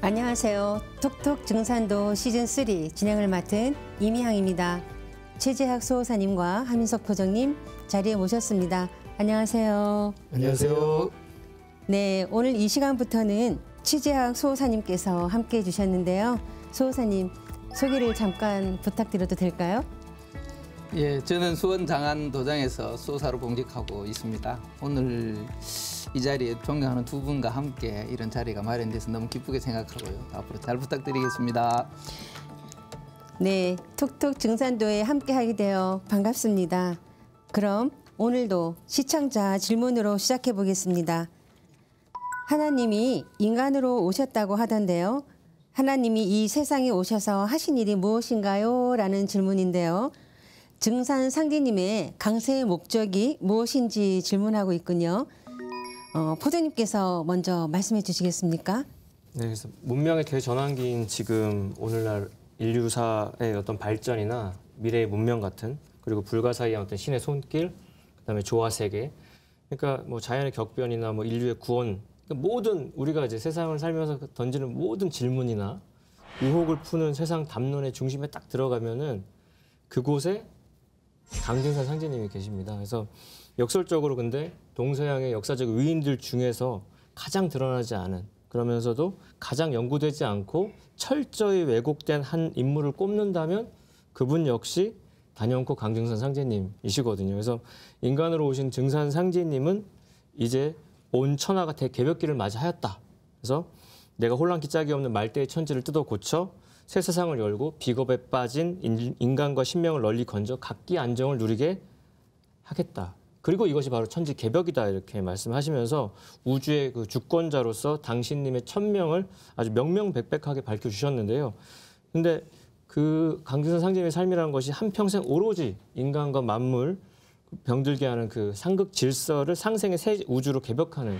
안녕하세요. 톡톡 증산도 시즌3 진행을 맡은 이미향입니다. 최재학 수호사님과 하민석 포정님 자리에 모셨습니다. 안녕하세요. 안녕하세요. 네, 오늘 이 시간부터는 최재학 수호사님께서 함께해 주셨는데요. 수호사님, 소개를 잠깐 부탁드려도 될까요? 예, 저는 수원 장안도장에서 수호사로 봉직하고 있습니다. 오늘 이 자리에 존경하는 두 분과 함께 이런 자리가 마련돼서 너무 기쁘게 생각하고요. 앞으로 잘 부탁드리겠습니다. 네, 톡톡 증산도에 함께하게 되어 반갑습니다. 그럼 오늘도 시청자 질문으로 시작해 보겠습니다. 하나님이 인간으로 오셨다고 하던데요. 하나님이 이 세상에 오셔서 하신 일이 무엇인가요? 라는 질문인데요. 증산 상제님의 강세의 목적이 무엇인지 질문하고 있군요. 포도님께서 먼저 말씀해 주시겠습니까? 네, 그래서 문명의 대전환기인 지금 오늘날 인류사의 어떤 발전이나 미래의 문명 같은, 그리고 불가사의한 어떤 신의 손길, 그다음에 조화 세계, 그러니까 뭐 자연의 격변이나 뭐 인류의 구원, 그러니까 모든 우리가 이제 세상을 살면서 던지는 모든 질문이나 의혹을 푸는 세상 담론의 중심에 딱 들어가면은 그곳에 강증산 상제님이 계십니다. 그래서 역설적으로 근데 동서양의 역사적 위인들 중에서 가장 드러나지 않은, 그러면서도 가장 연구되지 않고 철저히 왜곡된 한 인물을 꼽는다면 그분 역시 단연코 강증산 상제님이시거든요. 그래서 인간으로 오신 증산 상제님은 이제 온 천하가 대개벽기를 맞이하였다. 그래서 내가 혼란기 짝이 없는 말대의 천지를 뜯어 고쳐 새 세상을 열고 비겁에 빠진 인간과 신명을 널리 건져 각기 안정을 누리게 하겠다. 그리고 이것이 바로 천지 개벽이다, 이렇게 말씀하시면서 우주의 그 주권자로서 당신님의 천명을 아주 명명백백하게 밝혀주셨는데요. 근데 그 강증산 상제님의 삶이라는 것이 한평생 오로지 인간과 만물 병들게 하는 그 상극 질서를 상생의 새 우주로 개벽하는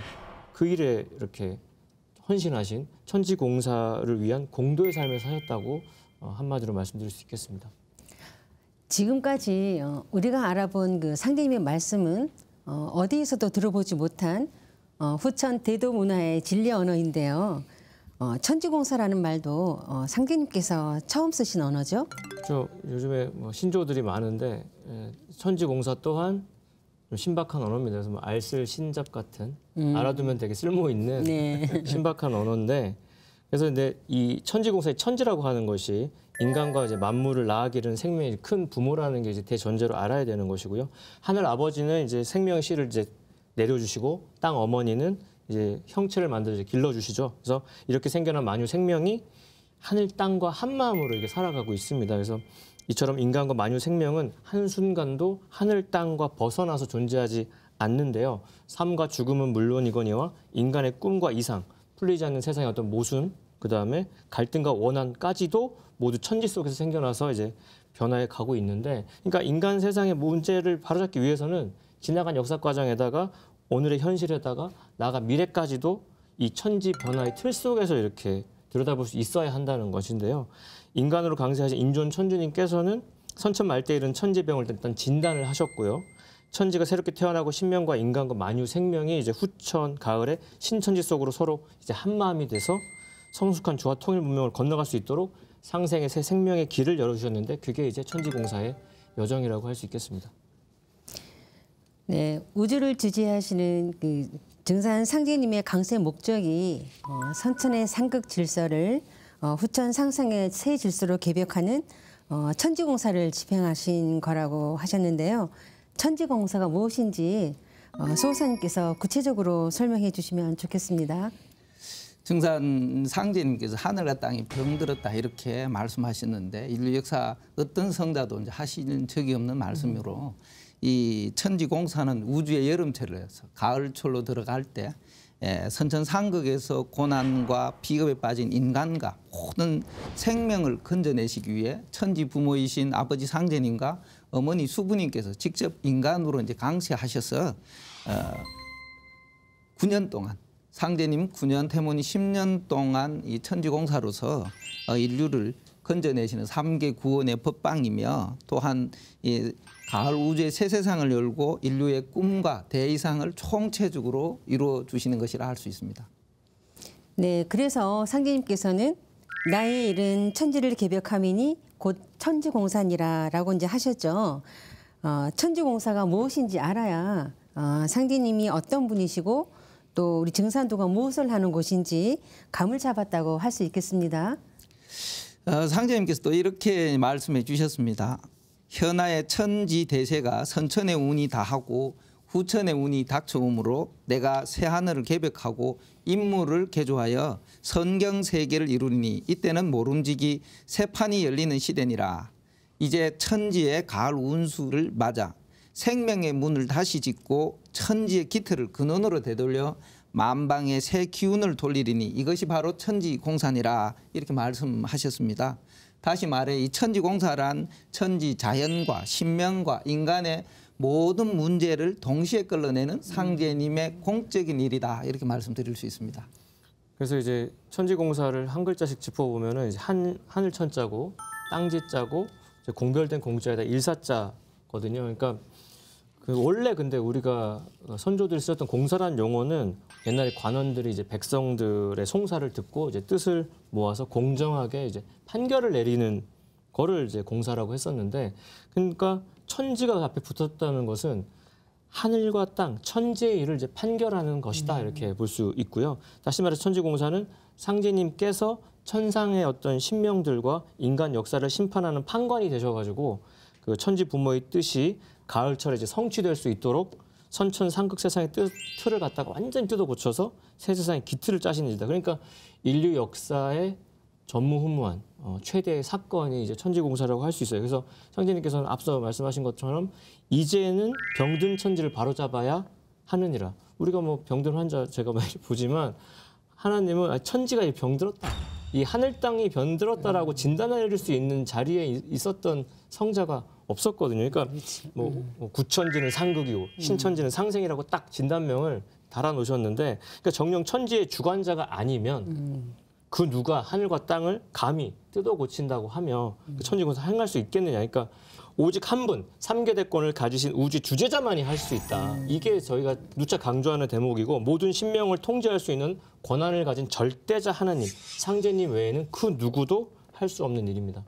그 일에 이렇게 헌신하신 천지공사를 위한 공도의 삶을 사셨다고 한마디로 말씀드릴 수 있겠습니다. 지금까지 우리가 알아본 그 상제님의 말씀은 어디에서도 들어보지 못한 후천 대도 문화의 진리 언어인데요. 천지공사라는 말도 상제님께서 처음 쓰신 언어죠? 저 요즘에 뭐 신조들이 많은데 천지공사 또한 좀 신박한 언어입니다. 그래서 뭐 알쓸 신잡 같은 알아두면 되게 쓸모 있는 네. 신박한 언어인데, 그래서 근데 이 천지공사의 천지라고 하는 것이 인간과 이제 만물을 낳아 기르는 생명의 큰 부모라는 게 이제 대전제로 알아야 되는 것이고요. 하늘 아버지는 이제 생명의 씨를 이제 내려주시고 땅 어머니는 이제 형체를 만들어 이제 길러주시죠. 그래서 이렇게 생겨난 만유 생명이 하늘 땅과 한 마음으로 이렇게 살아가고 있습니다. 그래서 이처럼 인간과 만유 생명은 한순간도 하늘 땅과 벗어나서 존재하지 않는데요. 삶과 죽음은 물론이거니와 인간의 꿈과 이상, 풀리지 않는 세상의 어떤 모순, 그다음에 갈등과 원한까지도 모두 천지 속에서 생겨나서 이제 변화해 가고 있는데, 그러니까 인간 세상의 문제를 바로잡기 위해서는 지나간 역사 과정에다가 오늘의 현실에다가 나아가 미래까지도 이 천지 변화의 틀 속에서 이렇게 들여다볼 수 있어야 한다는 것인데요. 인간으로 강세하신 인존 천주님께서는 선천말대에 이른 천지병을 일단 진단을 하셨고요. 천지가 새롭게 태어나고 신명과 인간과 만유 생명이 이제 후천 가을에 신천지 속으로 서로 이제 한 마음이 돼서 성숙한 조화 통일 문명을 건너갈 수 있도록 상생의 새 생명의 길을 열어주셨는데, 그게 이제 천지공사의 여정이라고 할 수 있겠습니다. 네, 우주를 주재하시는 그 증산 상제님의 강세 목적이 선천의 상극 질서를 후천 상생의 새 질서로 개벽하는 천지공사를 집행하신 거라고 하셨는데요. 천지공사가 무엇인지 수호사님께서 구체적으로 설명해 주시면 좋겠습니다. 증산 상제님께서 하늘과 땅이 병들었다 이렇게 말씀하셨는데, 인류 역사 어떤 성자도 이제 하시는 적이 없는 말씀으로 이 천지공사는 우주의 여름철을 해서 가을철로 들어갈 때 선천상극에서 고난과 비겁에 빠진 인간과 모든 생명을 건져내시기 위해 천지 부모이신 아버지 상제님과 어머니 수부님께서 직접 인간으로 이제 강세하셔서 9년 동안, 상제님 9년, 태모니 10년 동안 이 천지공사로서 인류를 건져내시는 3계 구원의 법방이며, 또한 이 가을 우주의 새 세상을 열고 인류의 꿈과 대이상을 총체적으로 이루어 주시는 것이라 할 수 있습니다. 네, 그래서 상제님께서는 나의 일은 천지를 개벽함이니 곧 천지공사니라라고 이제 하셨죠. 천지공사가 무엇인지 알아야 상제님이 어떤 분이시고 또 우리 증산도가 무엇을 하는 곳인지 감을 잡았다고 할 수 있겠습니다. 상제님께서 또 이렇게 말씀해 주셨습니다. 현하의 천지대세가 선천의 운이 다하고 후천의 운이 닥쳐오므로 내가 새하늘을 개벽하고 인물을 개조하여 선경세계를 이루리니 이때는 모름지기 새판이 열리는 시대니라. 이제 천지의 가을 운수를 맞아 생명의 문을 다시 짓고 천지의 기틀을 근원으로 되돌려 만방의 새 기운을 돌리리니 이것이 바로 천지공사니라 이렇게 말씀하셨습니다. 다시 말해 이 천지공사란 천지 자연과 신명과 인간의 모든 문제를 동시에 끌어내는 상제님의 공적인 일이다 이렇게 말씀드릴 수 있습니다. 그래서 이제 천지공사를 한 글자씩 짚어보면은 이제 하늘 천자고 땅지자고 이제 공별된 공자에다 일사자거든요. 그러니까 원래 근데 우리가 선조들이 쓰셨던 공사라는 용어는 옛날에 관원들이 이제 백성들의 송사를 듣고 이제 뜻을 모아서 공정하게 이제 판결을 내리는 거를 이제 공사라고 했었는데, 그러니까 천지가 앞에 붙었다는 것은 하늘과 땅, 천지의 일을 이제 판결하는 것이다 이렇게 볼 수 있고요. 다시 말해서 천지공사는 상제님께서 천상의 어떤 신명들과 인간 역사를 심판하는 판관이 되셔가지고 그 천지 부모의 뜻이 가을철에 이제 성취될 수 있도록 선천상극 세상의 틀을 갖다가 완전히 뜯어 고쳐서 새 세상의 기틀을 짜시는 일이다. 그러니까 인류 역사의 전무후무한 최대의 사건이 이제 천지공사라고 할 수 있어요. 그래서 상제님께서는 앞서 말씀하신 것처럼 이제는 병든 천지를 바로잡아야 하느니라. 우리가 뭐 병든 환자 제가 많이 보지만 하나님은 천지가 병들었다. 이 하늘 땅이 병들었다라고 진단을 내릴 수 있는 자리에 있었던 성자가 없었거든요. 그러니까 뭐 구천지는 상극이고 신천지는 상생이라고 딱 진단명을 달아놓으셨는데, 그러니까 정령 천지의 주관자가 아니면 그 누가 하늘과 땅을 감히 뜯어 고친다고 하며 그 천지공사 행할 수 있겠느냐. 그러니까 오직 한 분, 삼계대권을 가지신 우주 주재자만이 할 수 있다. 이게 저희가 누차 강조하는 대목이고, 모든 신명을 통제할 수 있는 권한을 가진 절대자 하나님, 상제님 외에는 그 누구도 할 수 없는 일입니다.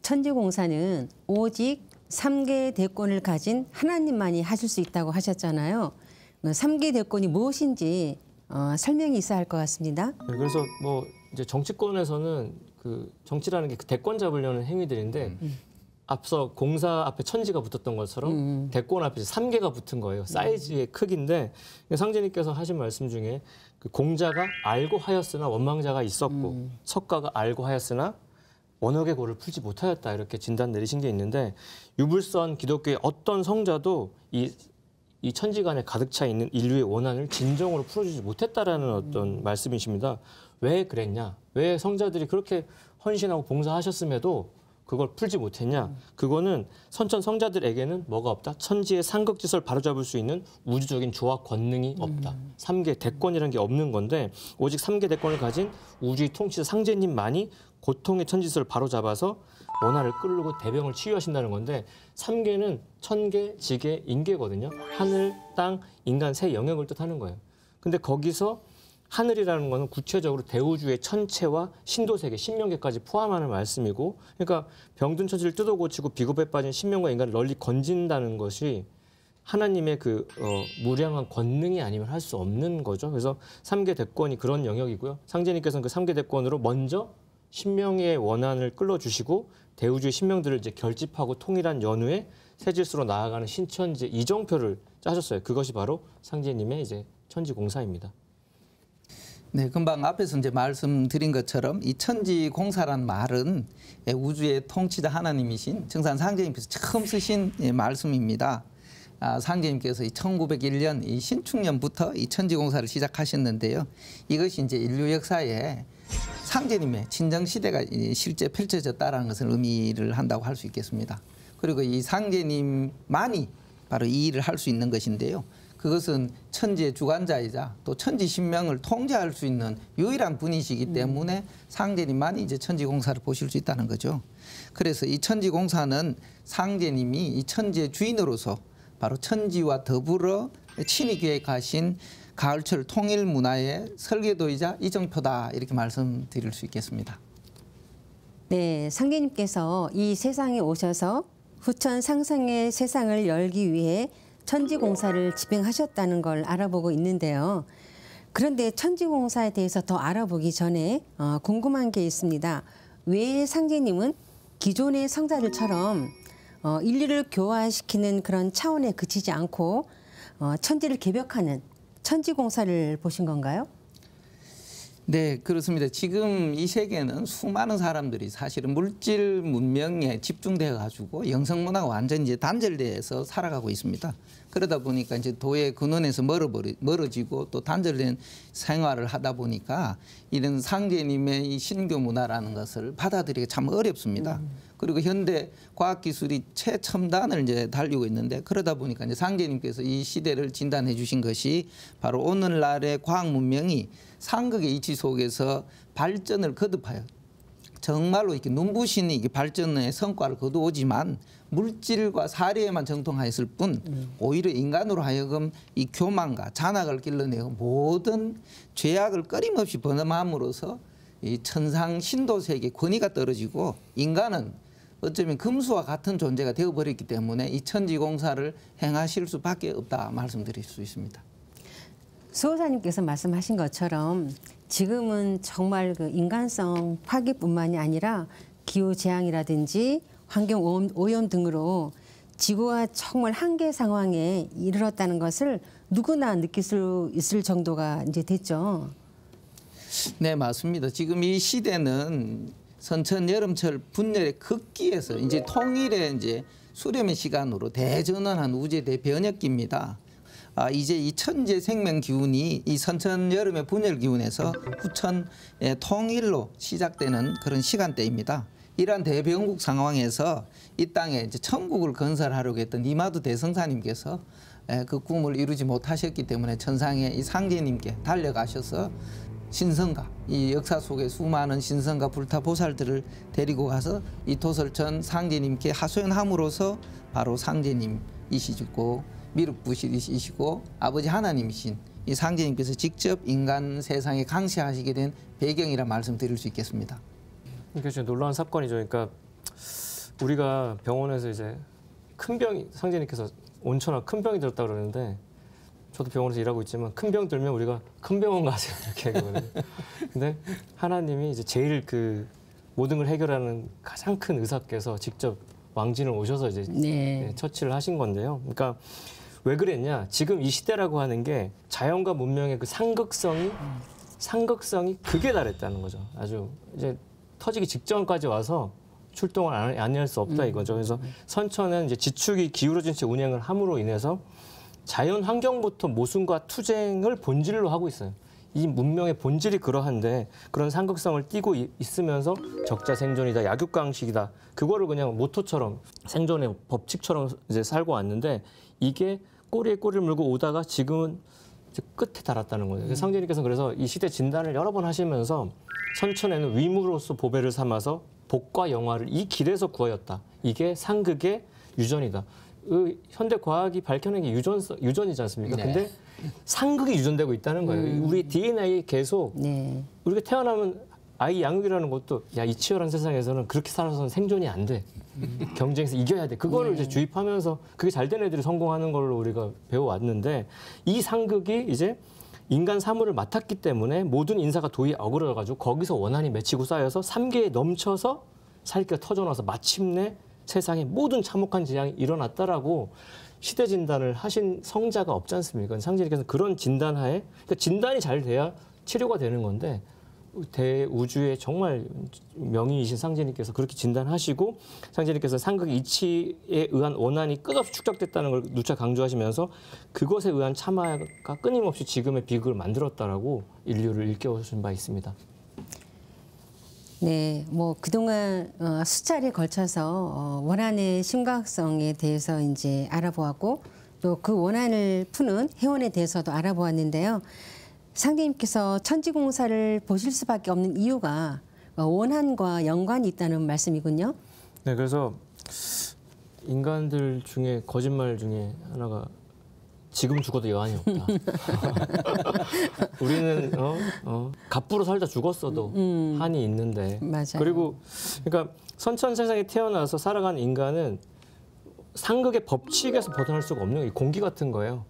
천지공사는 오직 3개의 대권을 가진 하나님만이 하실 수 있다고 하셨잖아요. 3개의 대권이 무엇인지 설명이 있어야 할 것 같습니다. 네, 그래서 뭐 이제 정치권에서는 그 정치라는 게 그 대권 잡으려는 행위들인데 앞서 공사 앞에 천지가 붙었던 것처럼 대권 앞에 3개가 붙은 거예요. 사이즈의 크기인데, 상제님께서 하신 말씀 중에 그 공자가 알고 하였으나 원망자가 있었고 석가가 알고 하였으나 원역의 고를 풀지 못하였다 이렇게 진단 내리신 게 있는데, 유불선 기독교의 어떤 성자도 이 천지간에 가득 차 있는 인류의 원한을 진정으로 풀어주지 못했다라는 어떤 말씀이십니다. 왜 그랬냐? 왜 성자들이 그렇게 헌신하고 봉사하셨음에도 그걸 풀지 못했냐? 그거는 선천 성자들에게는 뭐가 없다? 천지의 상극지설 바로잡을 수 있는 우주적인 조화 권능이 없다. 3개 대권이라는 게 없는 건데, 오직 3개 대권을 가진 우주의 통치자 상제님만이 고통의 천지설을 바로잡아서 원한을 끌고 대병을 치유하신다는 건데, 3개는 천계, 지계, 인계거든요. 하늘, 땅, 인간 세 영역을 뜻하는 거예요. 근데 거기서 하늘이라는 거는 구체적으로 대우주의 천체와 신도세계, 신명계까지 포함하는 말씀이고, 그러니까 병든 천지를 뜯어 고치고 비겁에 빠진 신명과 인간을 널리 건진다는 것이 하나님의 그 무량한 권능이 아니면 할 수 없는 거죠. 그래서 3개 대권이 그런 영역이고요. 상제님께서는 그 3개 대권으로 먼저 신명의 원한을 끌어주시고 대우주의 신명들을 이제 결집하고 통일한 연후에 세질수로 나아가는 신천지의 이정표를 짜셨어요. 그것이 바로 상제님의 이제 천지공사입니다. 네, 금방 앞에서 이제 말씀드린 것처럼 이 천지공사란 말은 우주의 통치자 하나님이신 증산 상제님께서 처음 쓰신 말씀입니다. 상제님께서 1901년 이 신축년부터 이 천지공사를 시작하셨는데요. 이것이 이제 인류 역사에 상제님의 친정 시대가 실제 펼쳐졌다라는 것을 의미를 한다고 할 수 있겠습니다. 그리고 이 상제님만이 바로 이 일을 할 수 있는 것인데요. 그것은 천지의 주관자이자 또 천지 신명을 통제할 수 있는 유일한 분이시기 때문에 상제님만이 이제 천지공사를 보실 수 있다는 거죠. 그래서 이 천지공사는 상제님이 이 천지의 주인으로서 바로 천지와 더불어 친히 계획하신 가을철 통일 문화의 설계도이자 이정표다 이렇게 말씀드릴 수 있겠습니다. 네, 상계님께서 이 세상에 오셔서 후천 상생의 세상을 열기 위해 천지공사를 집행하셨다는 걸 알아보고 있는데요. 그런데 천지공사에 대해서 더 알아보기 전에 궁금한 게 있습니다. 왜 상제님은 기존의 성자들처럼 인류를 교화시키는 그런 차원에 그치지 않고 천지를 개벽하는 천지공사를 보신 건가요? 네, 그렇습니다. 지금 이 세계는 수많은 사람들이 사실은 물질 문명에 집중되어 가지고 영성문화가 완전히 이제 단절돼서 살아가고 있습니다. 그러다 보니까 이제 도의 근원에서 멀어지고 또 단절된 생활을 하다 보니까 이런 상제님의 이 신교 문화라는 것을 받아들이기 참 어렵습니다. 그리고 현대 과학 기술이 최첨단을 이제 달리고 있는데 그러다 보니까 이제 상제님께서 이 시대를 진단해 주신 것이 바로 오늘날의 과학 문명이 상극의 이치 속에서 발전을 거듭하여 정말로 이렇게 눈부신 이게 발전의 성과를 거두오지만 물질과 사리에만 정통하였을 뿐 오히려 인간으로 하여금 이 교만과 잔악을 길러내고 모든 죄악을 끊임없이 범함으로써 이 천상 신도 세계 권위가 떨어지고 인간은 어쩌면 금수와 같은 존재가 되어버렸기 때문에 이 천지공사를 행하실 수밖에 없다 말씀드릴 수 있습니다. 수호사님께서 말씀하신 것처럼 지금은 정말 그 인간성 파괴뿐만이 아니라 기후 재앙이라든지 환경 오염 등으로 지구가 정말 한계 상황에 이르렀다는 것을 누구나 느낄 수 있을 정도가 이제 됐죠. 네, 맞습니다. 지금 이 시대는 선천 여름철 분열의 극기에서 이제 통일의 이제 수렴의 시간으로 대전환한 우주의 대변혁기입니다. 이제 이 천재 생명 기운이 이 선천 여름의 분열 기운에서 후천의 통일로 시작되는 그런 시간대입니다. 이러한 대변국 상황에서 이 땅에 이제 천국을 건설하려고 했던 이마두 대성사님께서 그 꿈을 이루지 못하셨기 때문에 천상의 이 상제님께 달려가셔서 신성가, 이 역사 속에 수많은 신성가 불타 보살들을 데리고 가서 이 도설천 상제님께 하소연함으로써 바로 상제님이시고 미륵부실이시고 아버지 하나님이신 이 상제님께서 직접 인간 세상에 강시하시게 된 배경이라 말씀드릴 수 있겠습니다. 이게 좀 놀라운 사건이죠. 그러니까 우리가 병원에서 이제 큰 병이 상제님께서 온천하 큰 병이 들었다 그러는데 저도 병원에서 일하고 있지만 큰 병 들면 우리가 큰 병원 가세요 이렇게 하거든요. 근데 하나님이 이제 제일 그 모든 걸 해결하는 가장 큰 의사께서 직접 왕진을 오셔서 이제 처치를 하신 건데요. 그러니까 왜 그랬냐? 지금 이 시대라고 하는 게 자연과 문명의 그 상극성이 극에 달했다는 거죠. 아주 이제 터지기 직전까지 와서 출동을 안 할 수 없다 이거죠. 그래서 선천은 이제 지축이 기울어진 채 운행을 함으로 인해서 자연 환경부터 모순과 투쟁을 본질로 하고 있어요. 이 문명의 본질이 그러한데 그런 상극성을 띠고 있으면서 적자 생존이다, 약육강식이다. 그거를 그냥 모토처럼 생존의 법칙처럼 이제 살고 왔는데 이게 꼬리에 꼬리를 물고 오다가 지금은 이제 끝에 달았다는 거예요. 상제님께서는 그래서 이 시대 진단을 여러 번 하시면서 선천에는 위무로서 보배를 삼아서 복과 영화를 이 길에서 구하였다. 이게 상극의 유전이다. 현대 과학이 밝혀낸 게 유전이지 않습니까? 네. 근데 상극이 유전되고 있다는 거예요. 우리 DNA 계속 우리가 태어나면 아이 양육이라는 것도 야, 이 치열한 세상에서는 그렇게 살아서는 생존이 안 돼. 경쟁에서 이겨야 돼. 그거를 이제 주입하면서 그게 잘 된 애들이 성공하는 걸로 우리가 배워왔는데 이 상극이 이제 인간 사물을 맡았기 때문에 모든 인사가 도의에 어그러져가지고 거기서 원한이 맺히고 쌓여서 삼계에 넘쳐서 살기가 터져나와서 마침내 세상에 모든 참혹한 재앙이 일어났다라고 시대 진단을 하신 성자가 없지 않습니까? 상제님께서 그런 진단하에 그러니까 진단이 잘 돼야 치료가 되는 건데 대우주의 정말 명의이신 상제님께서 그렇게 진단하시고 상제님께서 상극의 이치에 의한 원한이 끝없이 축적됐다는 걸 누차 강조하시면서 그것에 의한 참화가 끊임없이 지금의 비극을 만들었다라고 인류를 일깨워주신 바 있습니다. 네, 뭐 그동안 수차례 걸쳐서 원한의 심각성에 대해서 이제 알아보았고 또 그 원한을 푸는 해원에 대해서도 알아보았는데요. 상제님께서 천지공사를 보실 수밖에 없는 이유가 원한과 연관이 있다는 말씀이군요. 네, 그래서 인간들 중에 거짓말 중에 하나가 지금 죽어도 여한이 없다. 우리는 갑부로 살다 죽었어도 한이 있는데. 맞아요. 그리고 그러니까 선천 세상에 태어나서 살아가는 인간은 상극의 법칙에서 벗어날 수가 없는 게 공기 같은 거예요.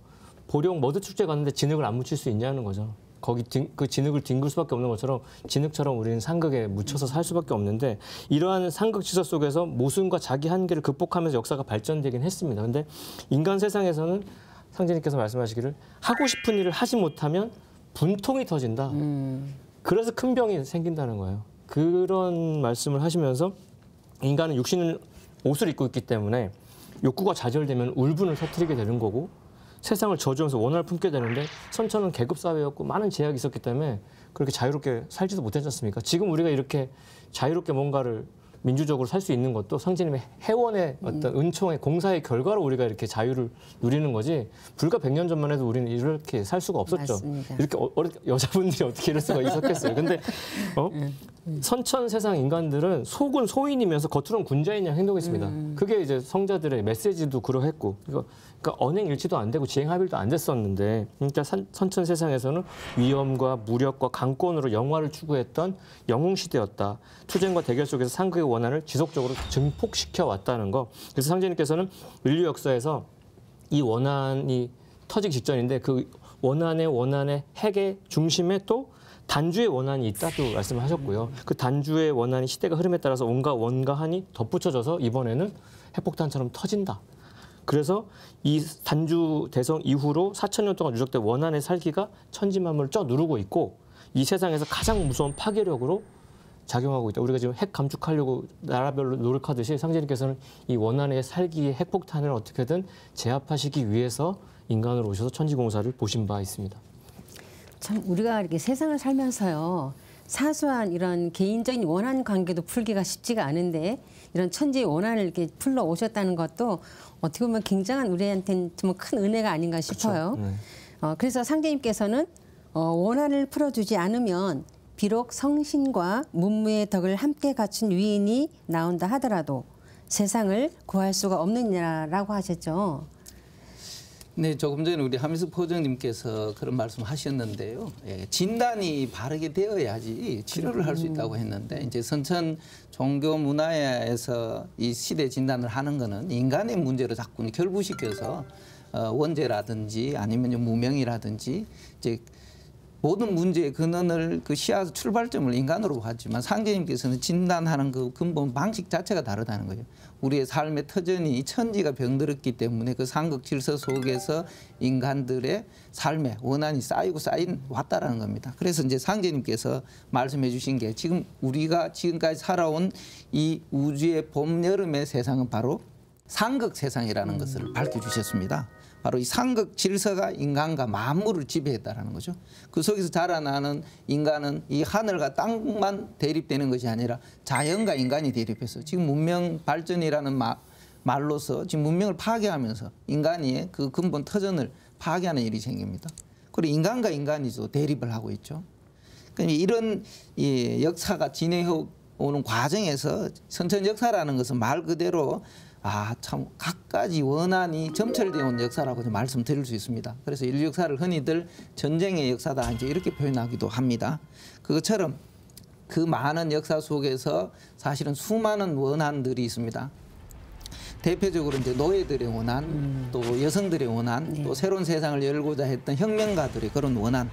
보령 머드 축제 갔는데 진흙을 안 묻힐 수 있냐는 거죠. 거기 그 진흙을 뒹굴 수밖에 없는 것처럼 진흙처럼 우리는 상극에 묻혀서 살 수밖에 없는데 이러한 상극 질서 속에서 모순과 자기 한계를 극복하면서 역사가 발전되긴 했습니다. 근데 인간 세상에서는 상제님께서 말씀하시기를 하고 싶은 일을 하지 못하면 분통이 터진다. 그래서 큰 병이 생긴다는 거예요. 그런 말씀을 하시면서 인간은 육신을 옷을 입고 있기 때문에 욕구가 좌절되면 울분을 터뜨리게 되는 거고 세상을 저주하면서 원한을 품게 되는데 선천은 계급 사회였고 많은 제약이 있었기 때문에 그렇게 자유롭게 살지도 못했지 않습니까? 지금 우리가 이렇게 자유롭게 뭔가를 민주적으로 살 수 있는 것도 상제님의 해원의 어떤 은총의 공사의 결과로 우리가 이렇게 자유를 누리는 거지 불과 100년 전만 해도 우리는 이렇게 살 수가 없었죠. 맞습니다. 이렇게 여자분들이 어떻게 이럴 수가 있었겠어요. 근데 선천 세상 인간들은 속은 소인이면서 겉으로는 군자인 양 행동했습니다. 그게 이제 성자들의 메시지도 그러했고 그러니까 언행일치도 안 되고 지행합일도 안 됐었는데 그러니까 선천 세상에서는 위엄과 무력과 강권으로 영화를 추구했던 영웅시대였다. 투쟁과 대결 속에서 상극의 원한을 지속적으로 증폭시켜 왔다는 거. 그래서 상제님께서는 인류 역사에서 이 원한이 터지기 직전인데 그 원한의 핵의 중심에 또 단주의 원한이 있다도 말씀하셨고요. 그 단주의 원한이 시대가 흐름에 따라서 온갖 원과 한이 덧붙여져서 이번에는 핵폭탄처럼 터진다. 그래서 이 단주 대성 이후로 4,000년 동안 누적된 원한의 살기가 천지만물을 쪄 누르고 있고 이 세상에서 가장 무서운 파괴력으로 작용하고 있다. 우리가 지금 핵 감축하려고 나라별로 노력하듯이 상제님께서는 이 원한의 살기의 핵폭탄을 어떻게든 제압하시기 위해서 인간으로 오셔서 천지공사를 보신 바 있습니다. 참 우리가 이렇게 세상을 살면서요. 사소한 이런 개인적인 원한 관계도 풀기가 쉽지가 않은데 이런 천지의 원한을 이렇게 풀러 오셨다는 것도 어떻게 보면 굉장한 우리한테는 정말 큰 은혜가 아닌가 싶어요. 그렇죠. 그래서 상제님께서는 원한을 풀어주지 않으면 비록 성신과 문무의 덕을 함께 갖춘 위인이 나온다 하더라도 세상을 구할 수가 없느냐라고 하셨죠. 네, 조금 전에 우리 하미스 포정님께서 그런 말씀하셨는데요. 예, 진단이 바르게 되어야지 치료를 할 수 있다고 했는데 이제 선천 종교 문화에서 이 시대 진단을 하는 거는 인간의 문제로 자꾸 결부시켜서 원죄라든지 아니면 무명이라든지 이제 모든 문제의 근원을 그 시야 출발점을 인간으로 봤지만 상제님께서는 진단하는 그 근본 방식 자체가 다르다는 거예요. 우리의 삶의 터전이 천지가 병들었기 때문에 그 상극 질서 속에서 인간들의 삶에 원한이 쌓이고 왔다라는 겁니다. 그래서 이제 상제님께서 말씀해 주신 게 지금 우리가 지금까지 살아온 이 우주의 봄, 여름의 세상은 바로 상극 세상이라는 것을 밝혀주셨습니다. 바로 이 상극 질서가 인간과 만물을 지배했다라는 거죠. 그 속에서 자라나는 인간은 이 하늘과 땅만 대립되는 것이 아니라 자연과 인간이 대립해서 지금 문명 발전이라는 말로서 지금 문명을 파괴하면서 인간이 그 근본 터전을 파괴하는 일이 생깁니다. 그리고 인간과 인간이죠. 대립을 하고 있죠. 그러니까 이런 역사가 진행해 오는 과정에서 선천 역사라는 것은 말 그대로 참 갖가지 원한이 점철되어 온 역사라고 말씀드릴 수 있습니다. 그래서 인류 역사를 흔히들 전쟁의 역사다 이제 이렇게 표현하기도 합니다. 그것처럼 그 많은 역사 속에서 사실은 수많은 원한들이 있습니다. 대표적으로 이제 노예들의 원한, 또 여성들의 원한, 또 새로운 세상을 열고자 했던 혁명가들의 그런 원한,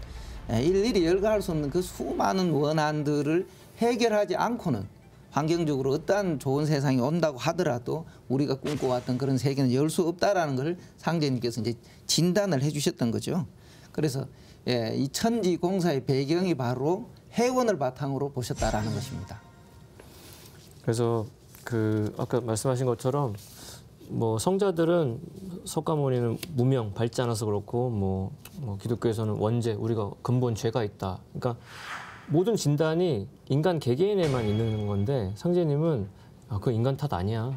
일일이 열거할 수 없는 그 수많은 원한들을 해결하지 않고는 환경적으로 어떠한 좋은 세상이 온다고 하더라도 우리가 꿈꿔왔던 그런 세계는 열 수 없다라는 걸 상제님께서 이제 진단을 해주셨던 거죠. 그래서 이 천지 공사의 배경이 바로 해원을 바탕으로 보셨다라는 것입니다. 그래서 그 아까 말씀하신 것처럼 뭐 성자들은 석가모니는 무명 밝지 않아서 그렇고 뭐 기독교에서는 원죄 우리가 근본 죄가 있다. 그러니까 모든 진단이 인간 개개인에만 있는 건데 상제님은 그 인간 탓 아니야.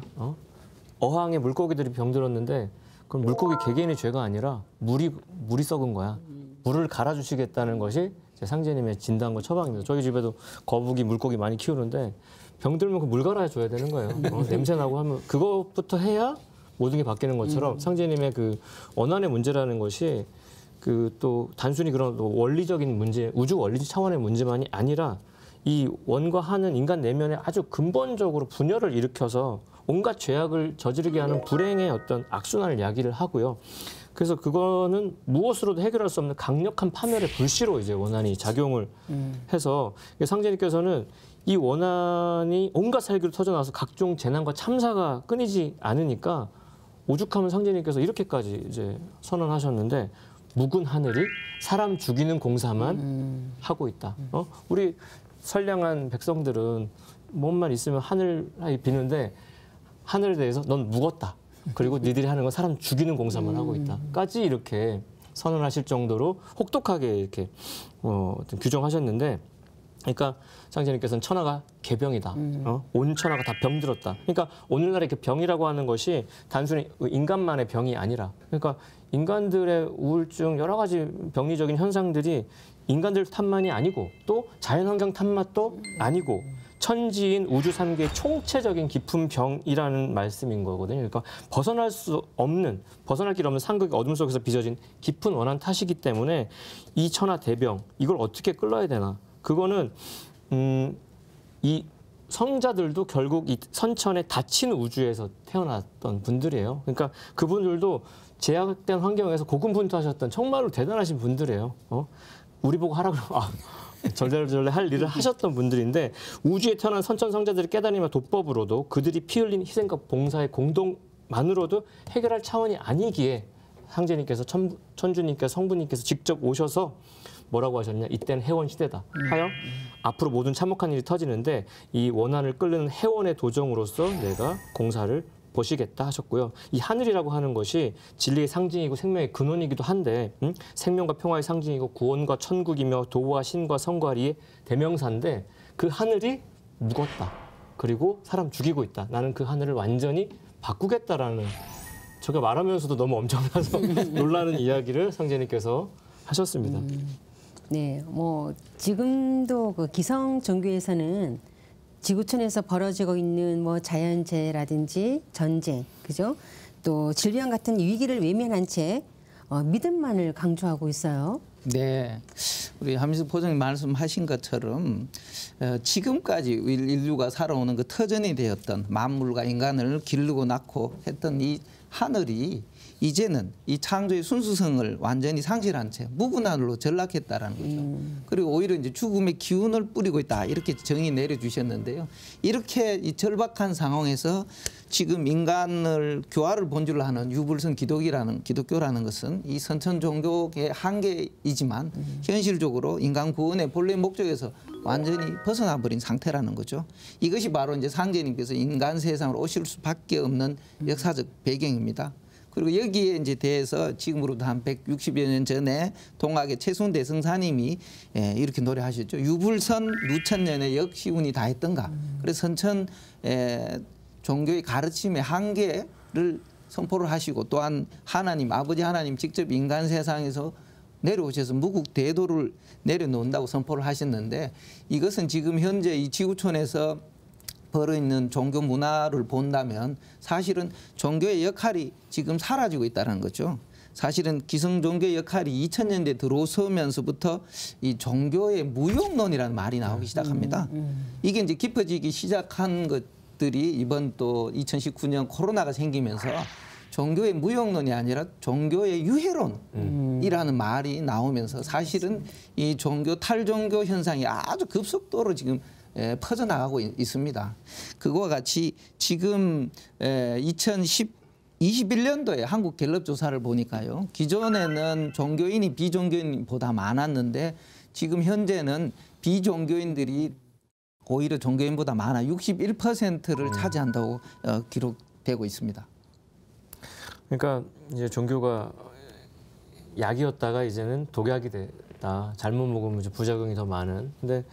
어항에 물고기들이 병들었는데 그럼 물고기 개개인의 죄가 아니라 물이 썩은 거야. 물을 갈아주시겠다는 것이 제 상제님의 진단과 처방입니다. 저희 집에도 거북이, 물고기 많이 키우는데 병들면 그 물 갈아줘야 되는 거예요. 냄새 나고 하면 그것부터 해야 모든 게 바뀌는 것처럼 상제님의 그 원한의 문제라는 것이 그 또 단순히 그런 원리적인 문제, 우주 원리적 차원의 문제만이 아니라 이 원과 한은 인간 내면에 아주 근본적으로 분열을 일으켜서 온갖 죄악을 저지르게 하는 불행의 어떤 악순환을 야기를 하고요. 그래서 그거는 무엇으로도 해결할 수 없는 강력한 파멸의 불씨로 이제 원한이 작용을 해서 상제님께서는 이 원한이 온갖 살기로 터져나와서 각종 재난과 참사가 끊이지 않으니까 오죽하면 상제님께서 이렇게까지 이제 선언하셨는데 묵은 하늘이 사람 죽이는 공사만 하고 있다. 우리 선량한 백성들은 몸만 있으면 하늘 비는데 하늘에 대해서 넌 묵었다. 그리고 니들이 하는 건 사람 죽이는 공사만 하고 있다.까지 이렇게 선언하실 정도로 혹독하게 이렇게 어떤 규정하셨는데, 그러니까 상제님께서는 천하가 개병이다. 온 천하가 다 병들었다. 그러니까 오늘날 이렇게 병이라고 하는 것이 단순히 인간만의 병이 아니라, 그러니까 인간들의 우울증 여러 가지 병리적인 현상들이 인간들 탓만이 아니고 또 자연환경 탓만도 아니고 천지인 우주 삼계의 총체적인 깊은 병이라는 말씀인 거거든요. 그러니까 벗어날 길 없는 상극의 어둠 속에서 빚어진 깊은 원한 탓이기 때문에 이 천하 대병, 이걸 어떻게 끌어야 되나. 그거는 이 성자들도 결국 이 선천의 닫힌 우주에서 태어났던 분들이에요. 그러니까 그분들도 제약된 환경에서 고군분투하셨던 정말로 대단하신 분들이에요. 우리 보고 하라고 절레절레 할 일을 하셨던 분들인데, 우주에 태어난 선천 성자들의 깨달음과 도법으로도 그들이 피 흘린 희생과 봉사의 공동만으로도 해결할 차원이 아니기에 상제님께서 천주님께서 성부님께서 직접 오셔서 뭐라고 하셨냐, 이때는 해원 시대다 하여 앞으로 모든 참혹한 일이 터지는데 이 원한을 끓는 해원의 도정으로서 내가 공사를 보시겠다 하셨고요. 이 하늘이라고 하는 것이 진리의 상징이고 생명의 근원이기도 한데 생명과 평화의 상징이고 구원과 천국이며 도와 신과 성과 리의 대명사인데, 그 하늘이 묵었다. 그리고 사람 죽이고 있다. 나는 그 하늘을 완전히 바꾸겠다라는, 제가 말하면서도 너무 엄청나서 놀라는 이야기를 상제님께서 하셨습니다. 네, 뭐 지금도 그 기성 종교에서는 지구촌에서 벌어지고 있는 뭐 자연재해라든지 전쟁, 그죠? 또 질병 같은 위기를 외면한 채 믿음만을 강조하고 있어요. 네, 우리 함식 보장님 말씀하신 것처럼 지금까지 인류가 살아오는 그 터전이 되었던 만물과 인간을 기르고 낳고 했던 이 하늘이 이제는 이 창조의 순수성을 완전히 상실한 채 묵은 하늘로 전락했다라는 거죠. 그리고 오히려 이제 죽음의 기운을 뿌리고 있다, 이렇게 정의 내려주셨는데요. 이렇게 이 절박한 상황에서 지금 인간을 교화를 본질로 하는 유불선 기독교라는 것은 이 선천 종교의 한계이지만 현실적으로 인간 구원의 본래 목적에서 완전히 벗어나 버린 상태라는 거죠. 이것이 바로 이제 상제님께서 인간 세상으로 오실 수밖에 없는 역사적 배경입니다. 그리고 여기에 이제 대해서 지금으로부터 한 160여 년 전에 동학의 최순 대승사님이 이렇게 노래하셨죠. 유불선 누천년에 역시운이 다했던가. 그래서 선천 종교의 가르침의 한계를 선포를 하시고, 또한 하나님, 아버지 하나님 직접 인간 세상에서 내려오셔서 무국 대도를 내려놓는다고 선포를 하셨는데, 이것은 지금 현재 이 지구촌에서 벌어있는 종교 문화를 본다면 사실은 종교의 역할이 지금 사라지고 있다는 거죠. 사실은 기성 종교의 역할이 2000년대 들어서면서부터 이 종교의 무용론이라는 말이 나오기 시작합니다. 이게 이제 깊어지기 시작한 것들이 이번 또 2019년 코로나가 생기면서 종교의 무용론이 아니라 종교의 유해론이라는 말이 나오면서 사실은 이 종교 탈종교 현상이 아주 급속도로 지금 퍼져나가고 있습니다. 그와 같이 지금 2021년도에 한국 갤럽 조사를 보니까요, 기존에는 종교인이 비종교인보다 많았는데 지금 현재는 비종교인들이 오히려 종교인보다 많아 61%를 차지한다고 기록되고 있습니다. 그러니까 이제 종교가 약이었다가 이제는 독약이 됐다. 잘못 먹으면 이제 부작용이 더 많은. 근데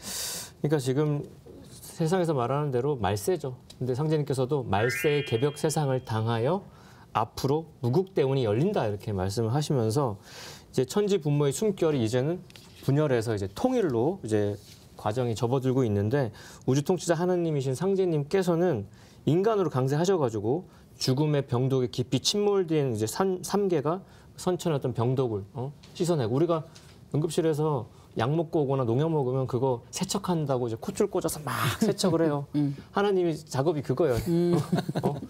그러니까 지금 세상에서 말하는 대로 말세죠. 근데 상제님께서도 말세의 개벽 세상을 당하여 앞으로 무국대운이 열린다, 이렇게 말씀을 하시면서 이제 천지 분모의 숨결이 이제는 분열해서 이제 통일로 이제 과정이 접어들고 있는데, 우주 통치자 하나님이신 상제님께서는 인간으로 강세하셔가지고 죽음의 병독에 깊이 침몰된 이제 삼계가 선천의 어떤 병독을 씻어내고 우리가 응급실에서 약 먹고 오거나 농약 먹으면 그거 세척한다고 이제 콧줄 꽂아서 막 세척을 해요. 하나님이 작업이 그거예요.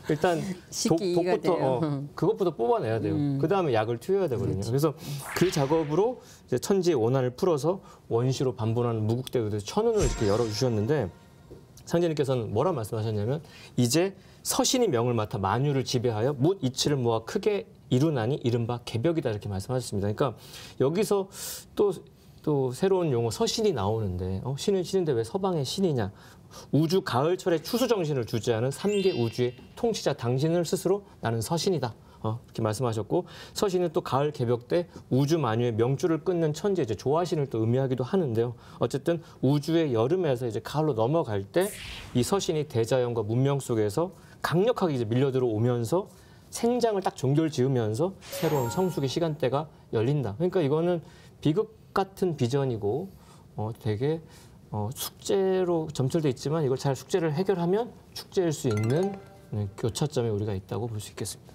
일단 독부터 그것부터 뽑아내야 돼요. 그 다음에 약을 투여해야 되거든요. 그렇지. 그래서 그 작업으로 이제 천지의 원한을 풀어서 원시로 반본하는 무국대에 천운을 이렇게 열어주셨는데 상제님께서는 뭐라 말씀하셨냐면 이제 서신이 명을 맡아 만유를 지배하여 못 이치를 모아 크게 이루나니 이른바 개벽이다 이렇게 말씀하셨습니다. 그러니까 여기서 또 새로운 용어 서신이 나오는데 신은 신인데 왜 서방의 신이냐. 우주 가을철의 추수 정신을 주재하는 3개 우주의 통치자 당신을 스스로 나는 서신이다. 이렇게 말씀하셨고 서신은 또 가을 개벽 때 우주 만유의 명줄을 끊는 천재 이제 조화신을 또 의미하기도 하는데요. 어쨌든 우주의 여름에서 이제 가을로 넘어갈 때 이 서신이 대자연과 문명 속에서 강력하게 이제 밀려들어 오면서 생장을 딱 종결지으면서 새로운 성숙의 시간대가 열린다. 그러니까 이거는 비극 같은 비전이고 되게 숙제로 점철돼 있지만 이걸 잘 숙제를 해결하면 축제일 수 있는 교차점에 우리가 있다고 볼 수 있겠습니다.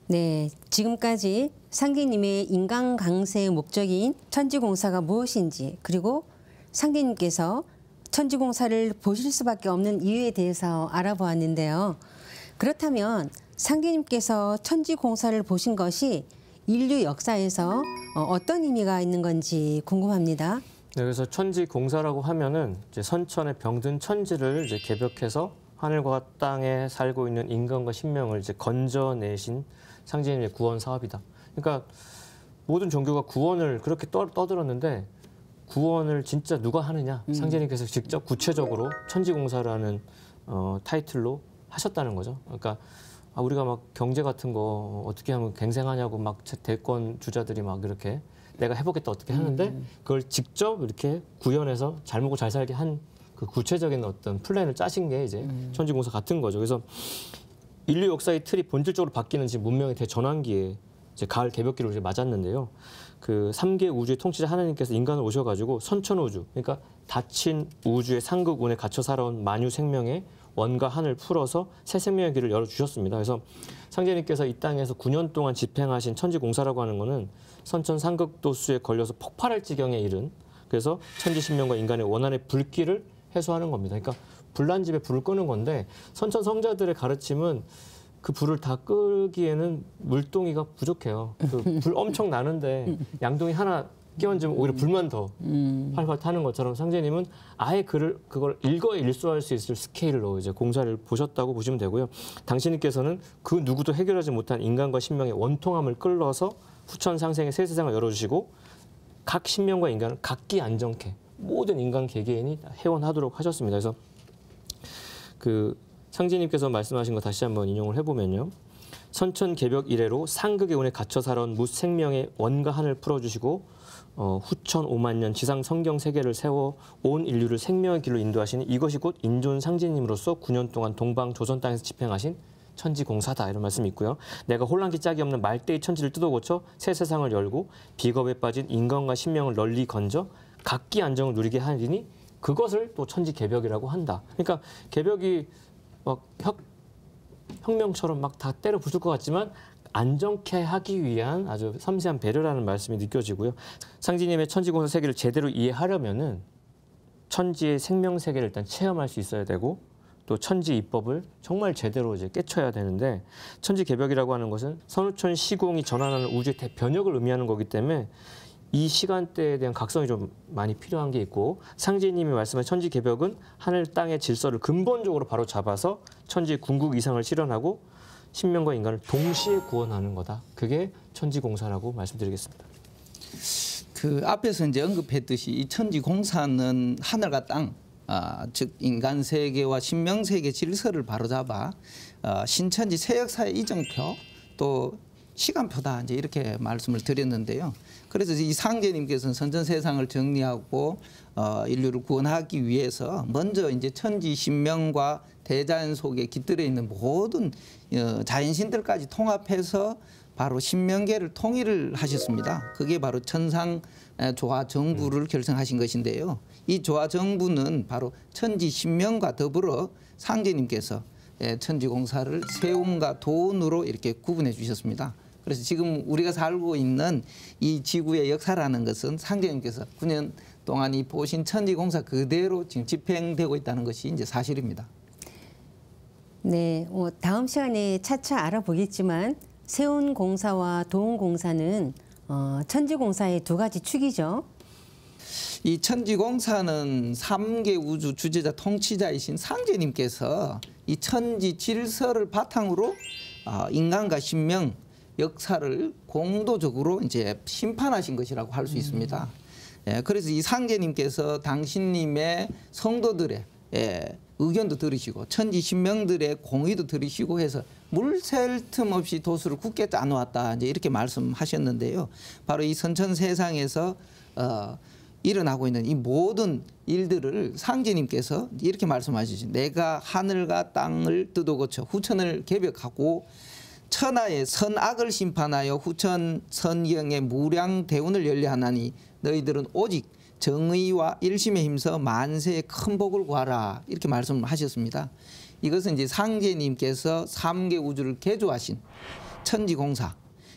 네, 지금까지 상계님의 인간 강세의 목적인 천지공사가 무엇인지 그리고 상계님께서 천지공사를 보실 수밖에 없는 이유에 대해서 알아보았는데요. 그렇다면 상계님께서 천지공사를 보신 것이 인류 역사에서 어떤 의미가 있는 건지 궁금합니다. 네, 그래서 천지공사라고 하면은 이제 선천에 병든 천지를 이제 개벽해서 하늘과 땅에 살고 있는 인간과 신명을 이제 건져내신 상제님의 구원 사업이다. 그러니까 모든 종교가 구원을 그렇게 떠들었는데 구원을 진짜 누가 하느냐? 상제님께서 직접 구체적으로 천지공사라는 타이틀로 하셨다는 거죠. 그러니까 우리가 막 경제 같은 거 어떻게 하면 갱생하냐고 막 대권 주자들이 막 이렇게 내가 해보겠다 어떻게 하는데 그걸 직접 이렇게 구현해서 잘 먹고 잘 살게 한 그 구체적인 어떤 플랜을 짜신 게 이제 천지공사 같은 거죠. 그래서 인류 역사의 틀이 본질적으로 바뀌는 지금 문명의 대전환기에 이제 가을 개벽기를 이제 맞았는데요. 그 3개 우주의 통치자 하나님께서 인간을 오셔가지고 선천우주, 그러니까 닫힌 우주의 상극운에 갇혀 살아온 만유 생명의 원과 한을 풀어서 새 생명의 길을 열어주셨습니다. 그래서 상제님께서 이 땅에서 9년 동안 집행하신 천지공사라고 하는 거는 선천 상극도수에 걸려서 폭발할 지경에 이른 그래서 천지신명과 인간의 원한의 불길을 해소하는 겁니다. 그러니까 불난 집에 불을 끄는 건데 선천 성자들의 가르침은 그 불을 다 끄기에는 물동이가 부족해요. 그 불 엄청 나는데 양동이 하나 끼얹으면 오히려 불만 더 활활 타는 것처럼 상제님은 아예 그걸 일거일소할 수 있을 스케일로 이제 공사를 보셨다고 보시면 되고요. 당신께서는 그 누구도 해결하지 못한 인간과 신명의 원통함을 끌어서 후천 상생의 새 세상을 열어주시고 각 신명과 인간을 각기 안정케 모든 인간 개개인이 회원하도록 하셨습니다. 그래서 그 상제님께서 말씀하신 거 다시 한번 인용을 해보면요. 선천 개벽 이래로 상극의 운에 갇혀 살아온 무생명의 원과 한을 풀어주시고 후천 5만 년 지상 성경 세계를 세워 온 인류를 생명의 길로 인도하시니 이것이 곧 인존 상제님으로서 9년 동안 동방 조선 땅에서 집행하신 천지공사다 이런 말씀이 있고요. 내가 혼란기 짝이 없는 말대의 천지를 뜯어고쳐 새 세상을 열고 비겁에 빠진 인간과 신명을 널리 건져 각기 안정을 누리게 하리니 그것을 또 천지개벽이라고 한다. 그러니까 개벽이 막 혁명처럼 막 다 때려 부술 것 같지만 안정케 하기 위한 아주 섬세한 배려라는 말씀이 느껴지고요. 상지님의 천지공사 세계를 제대로 이해하려면은 천지의 생명 세계를 일단 체험할 수 있어야 되고 또 천지 입법을 정말 제대로 이제 깨쳐야 되는데 천지개벽이라고 하는 것은 선우천 시공이 전환하는 우주의 대변혁을 의미하는 거기 때문에 이 시간대에 대한 각성이 좀 많이 필요한 게 있고 상제님이 말씀하신 천지개벽은 하늘 땅의 질서를 근본적으로 바로 잡아서 천지의 궁극 이상을 실현하고 신명과 인간을 동시에 구원하는 거다. 그게 천지공사라고 말씀드리겠습니다. 그 앞에서 이제 언급했듯이 이 천지공사는 하늘과 땅, 즉 인간 세계와 신명 세계 질서를 바로잡아 신천지 새 역사의 이정표 또 시간표다 이제 이렇게 말씀을 드렸는데요. 그래서 이 상제님께서는 선전 세상을 정리하고 인류를 구원하기 위해서 먼저 이제 천지 신명과 대자연 속에 깃들어 있는 모든 자연신들까지 통합해서 바로 신명계를 통일을 하셨습니다. 그게 바로 천상 조화 정부를 결성하신 것인데요. 이 조화 정부는 바로 천지 신명과 더불어 상제님께서 천지공사를 세움과 돈으로 이렇게 구분해 주셨습니다. 그래서 지금 우리가 살고 있는 이 지구의 역사라는 것은 상제님께서 9년 동안 이 보신 천지공사 그대로 지금 집행되고 있다는 것이 이제 사실입니다. 네, 다음 시간에 차차 알아보겠지만 세운공사와 도운공사는 천지공사의 두 가지 축이죠. 이 천지공사는 3개 우주 주재자 통치자이신 상제님께서 이 천지 질서를 바탕으로 인간과 신명, 역사를 공도적으로 이제 심판하신 것이라고 할 수 있습니다. 그래서 이 상제님께서 당신님의 성도들의 의견도 들으시고 천지 신명들의 공의도 들으시고 해서 물샐 틈 없이 도수를 굳게 짜놓았다 이제 이렇게 말씀하셨는데요. 바로 이 선천세상에서 일어나고 있는 이 모든 일들을 상제님께서 이렇게 말씀하시죠. 내가 하늘과 땅을 뜯어고쳐 후천을 개벽하고 천하의 선악을 심판하여 후천 선경의 무량 대운을 열려하나니 너희들은 오직 정의와 일심에 힘써 만세의 큰 복을 구하라 이렇게 말씀하셨습니다. 이것은 이제 상제님께서 3개 우주를 개조하신 천지공사,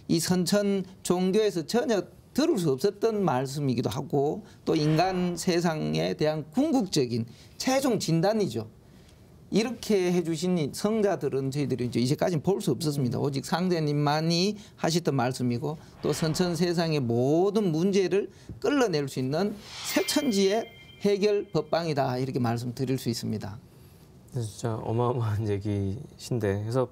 이 선천 종교에서 전혀 들을 수 없었던 말씀이기도 하고 또 인간 세상에 대한 궁극적인 최종 진단이죠. 이렇게 해주신 성자들은 저희들이 이제까지는 볼 수 없었습니다. 오직 상제님만이 하셨던 말씀이고 또 선천 세상의 모든 문제를 끌어낼 수 있는 새천지의 해결 법방이다 이렇게 말씀드릴 수 있습니다. 진짜 어마어마한 얘기신데 그래서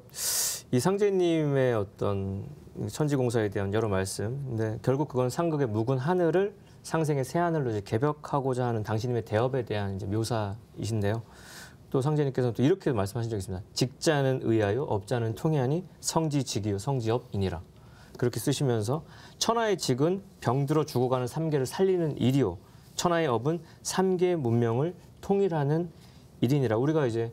이 상제님의 어떤 천지공사에 대한 여러 말씀 근데 결국 그건 상극의 묵은 하늘을 상생의 새 하늘로 이제 개벽하고자 하는 당신님의 대업에 대한 이제 묘사이신데요. 또 상제님께서는 또 이렇게 말씀하신 적이 있습니다. 직자는 의하여 업자는 통해하니 성지직이요 성지업이니라. 그렇게 쓰시면서 천하의 직은 병들어 죽어가는 삼계를 살리는 일이요 천하의 업은 삼계의 문명을 통일하는 일이니라. 우리가 이제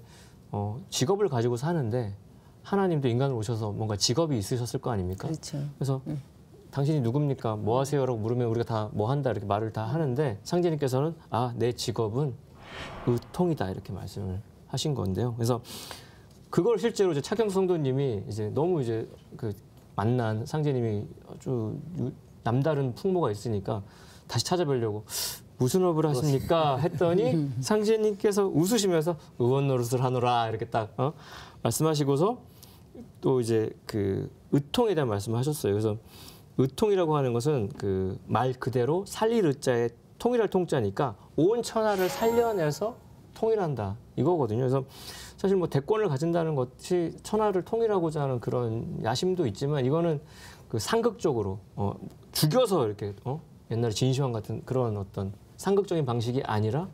직업을 가지고 사는데 하나님도 인간으로 오셔서 뭔가 직업이 있으셨을 거 아닙니까? 그렇죠. 그래서 당신이 누굽니까? 뭐 하세요라고 물으면 우리가 다 뭐 한다 이렇게 말을 다 하는데 상제님께서는 내 직업은 의통이다 이렇게 말씀을 하신 건데요. 그래서 그걸 실제로 이제 차경 성도님이 이제 너무 이제 그 만난 상제님이 아주 남다른 풍모가 있으니까 다시 찾아뵈려고 무슨 업을 하십니까? 했더니 상제님께서 웃으시면서 의원 노릇을 하노라 이렇게 딱 말씀하시고서 또 이제 그 의통에 대한 말씀을 하셨어요. 그래서 의통이라고 하는 것은 그 말 그대로 살릴 의자에 통일할 통자니까 온 천하를 살려내서 통일한다 이거거든요. 그래서 사실 뭐 대권을 가진다는 것이 천하를 통일하고자 하는 그런 야심도 있지만 이거는 그 상극적으로 죽여서 이렇게 옛날에 진시황 같은 그런 어떤 상극적인 방식이 아니라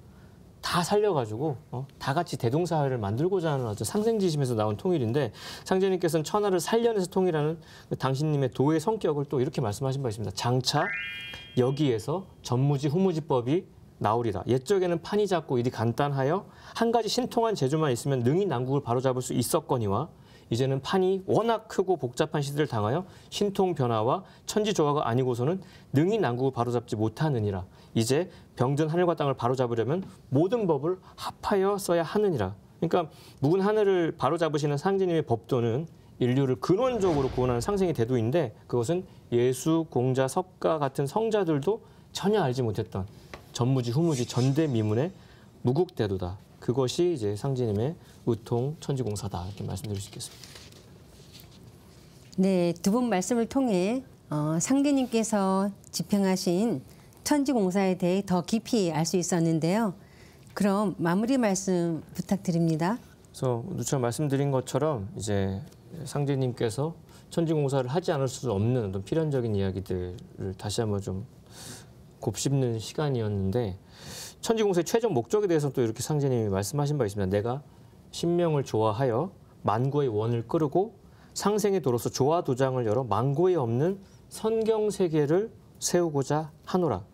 다 살려가지고 다 같이 대동사회를 만들고자 하는 어떤 상생지심에서 나온 통일인데 상제님께서는 천하를 살려내서 통일하는 그 당신님의 도의 성격을 또 이렇게 말씀하신 바 있습니다. 장차 여기에서 전무지 후무지법이 나오리라. 옛적에는 판이 작고 일이 간단하여 한 가지 신통한 재주만 있으면 능히 난국을 바로잡을 수 있었거니와 이제는 판이 워낙 크고 복잡한 시대를 당하여 신통 변화와 천지 조화가 아니고서는 능히 난국을 바로잡지 못하느니라. 이제 병든 하늘과 땅을 바로잡으려면 모든 법을 합하여 써야 하느니라. 그러니까 묵은 하늘을 바로잡으시는 상제님의 법도는 인류를 근원적으로 구원하는 상생의 대도인데 그것은 예수, 공자, 석가 같은 성자들도 전혀 알지 못했던 전무지, 후무지, 전대미문의 무국대도다. 그것이 이제 상제님의 의통 천지공사다 이렇게 말씀드릴 수 있겠습니다. 네, 두 분 말씀을 통해 상제님께서 집행하신 천지공사에 대해 더 깊이 알 수 있었는데요. 그럼 마무리 말씀 부탁드립니다. 그래서 누차 말씀드린 것처럼 이제 상제님께서 천지공사를 하지 않을 수 없는 어떤 필연적인 이야기들을 다시 한번 좀 곱씹는 시간이었는데 천지공사의 최종 목적에 대해서 또 이렇게 상제님이 말씀하신 바 있습니다. 내가 신명을 조화하여 만고의 원을 끌고 상생의 도로서 조화 도장을 열어 만고에 없는 선경세계를 세우고자 하노라.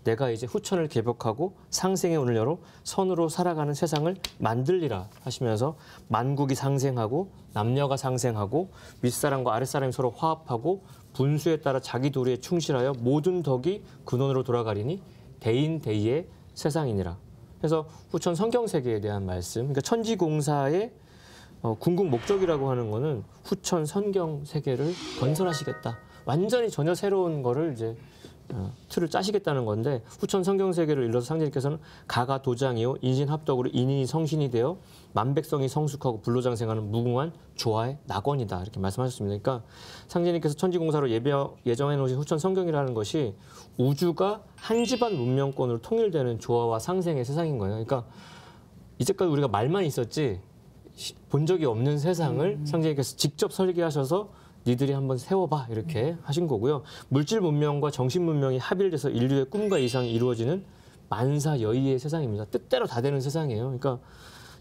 내가 이제 후천을 개벽하고 상생의 운을 열어 선으로 살아가는 세상을 만들리라 하시면서 만국이 상생하고 남녀가 상생하고 윗사람과 아랫사람이 서로 화합하고 분수에 따라 자기 도리에 충실하여 모든 덕이 근원으로 돌아가리니 대인대이의 세상이니라. 그래서 후천 성경세계에 대한 말씀, 그러니까 천지공사의 궁극 목적이라고 하는 거는 후천 선경 세계를 건설하시겠다. 완전히 전혀 새로운 거를 이제 틀을 짜시겠다는 건데 후천 성경 세계를 일러서 상제님께서는 가가 도장이요 인신합덕으로 인인이 성신이 되어 만백성이 성숙하고 불로장생하는 무궁한 조화의 낙원이다 이렇게 말씀하셨습니다. 그러니까 상제님께서 천지공사로 예정해 놓으신 후천 성경이라는 것이 우주가 한 집안 문명권으로 통일되는 조화와 상생의 세상인 거예요. 그러니까 이제까지 우리가 말만 있었지 본 적이 없는 세상을 상제님께서 직접 설계하셔서 니들이 한번 세워봐 이렇게 하신 거고요. 물질 문명과 정신 문명이 합일돼서 인류의 꿈과 이상이 이루어지는 만사여의의 세상입니다. 뜻대로 다 되는 세상이에요. 그러니까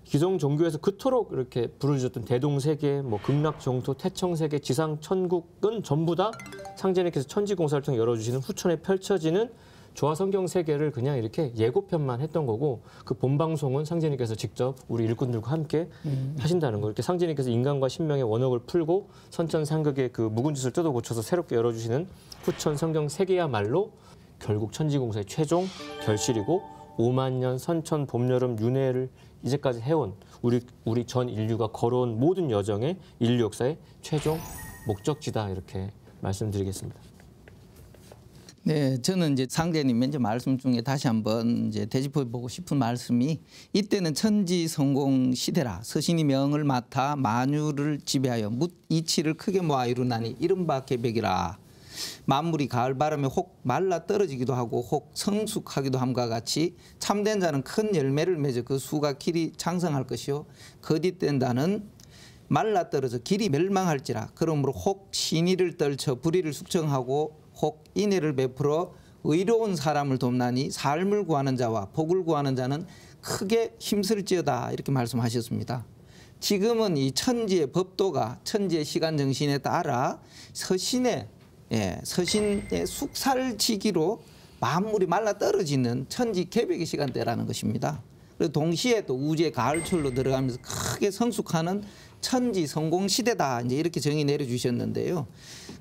기성 종교에서 그토록 이렇게 부르짖었던 대동세계, 뭐 극락정토, 태청세계, 지상천국은 전부 다 상제님께서 천지공사를 통해 열어주시는 후천에 펼쳐지는 조화 성경 세계를 그냥 이렇게 예고편만 했던 거고 그 본방송은 상제님께서 직접 우리 일꾼들과 함께 하신다는 거. 이렇게 상제님께서 인간과 신명의 원억을 풀고 선천상극의 그 묵은 짓을 뜯어 고쳐서 새롭게 열어주시는 후천 성경 세계야말로 결국 천지공사의 최종 결실이고 5만 년 선천 봄 여름 윤회를 이제까지 해온 우리 전 인류가 걸어온 모든 여정의 인류 역사의 최종 목적지다 이렇게 말씀드리겠습니다. 네, 저는 이제 상제님 먼저 말씀 중에 다시 한번 이제 되짚어 보고 싶은 말씀이 이때는 천지 성공 시대라 서신이 명을 맡아 만유를 지배하여 묻 이치를 크게 모아 이루나니 이른바 개벽이라 만물이 가을 바람에 혹 말라 떨어지기도 하고 혹 성숙하기도 함과 같이 참된 자는 큰 열매를 맺어 그 수가 길이 장성할 것이요 거짓된 자는 말라 떨어져 길이 멸망할지라 그러므로 혹 신의를 떨쳐 불의를 숙청하고 혹 인애를 베풀어 의로운 사람을 돕나니 삶을 구하는 자와 복을 구하는 자는 크게 힘쓸지어다 이렇게 말씀하셨습니다. 지금은 이 천지의 법도가 천지의 시간 정신에 따라 서신의 숙살치기로 만물이 말라 떨어지는 천지 개벽의 시간대라는 것입니다. 그리고 동시에 또 우주의 가을철로 들어가면서 크게 성숙하는 천지 성공 시대다 이제 이렇게 정의 내려주셨는데요.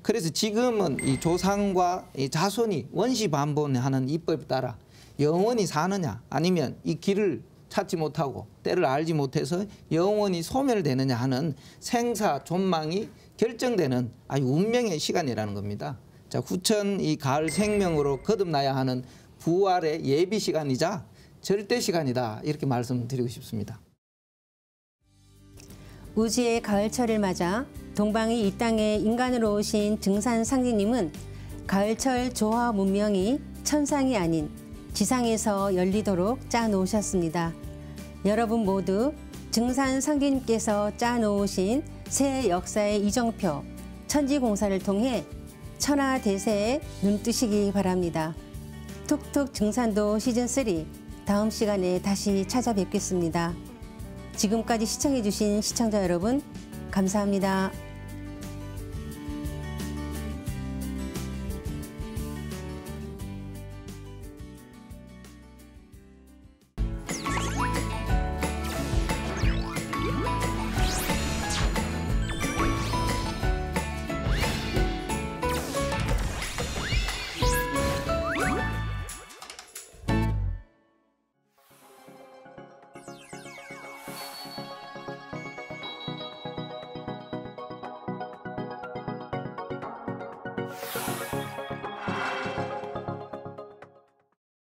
그래서 지금은 이 조상과 이 자손이 원시 반복하는 이법에 따라 영원히 사느냐 아니면 이 길을 찾지 못하고 때를 알지 못해서 영원히 소멸되느냐 하는 생사 존망이 결정되는 아주 운명의 시간이라는 겁니다. 자, 후천 이 가을 생명으로 거듭나야 하는 부활의 예비 시간이자 절대 시간이다 이렇게 말씀드리고 싶습니다. 우주의 가을철을 맞아 동방이 이 땅에 인간으로 오신 증산 상제님은 가을철 조화 문명이 천상이 아닌 지상에서 열리도록 짜놓으셨습니다. 여러분 모두 증산 상제님께서 짜놓으신 새 역사의 이정표 천지공사를 통해 천하대세에 눈뜨시기 바랍니다. 툭툭 증산도 시즌3 다음 시간에 다시 찾아뵙겠습니다. 지금까지 시청해주신 시청자 여러분 감사합니다.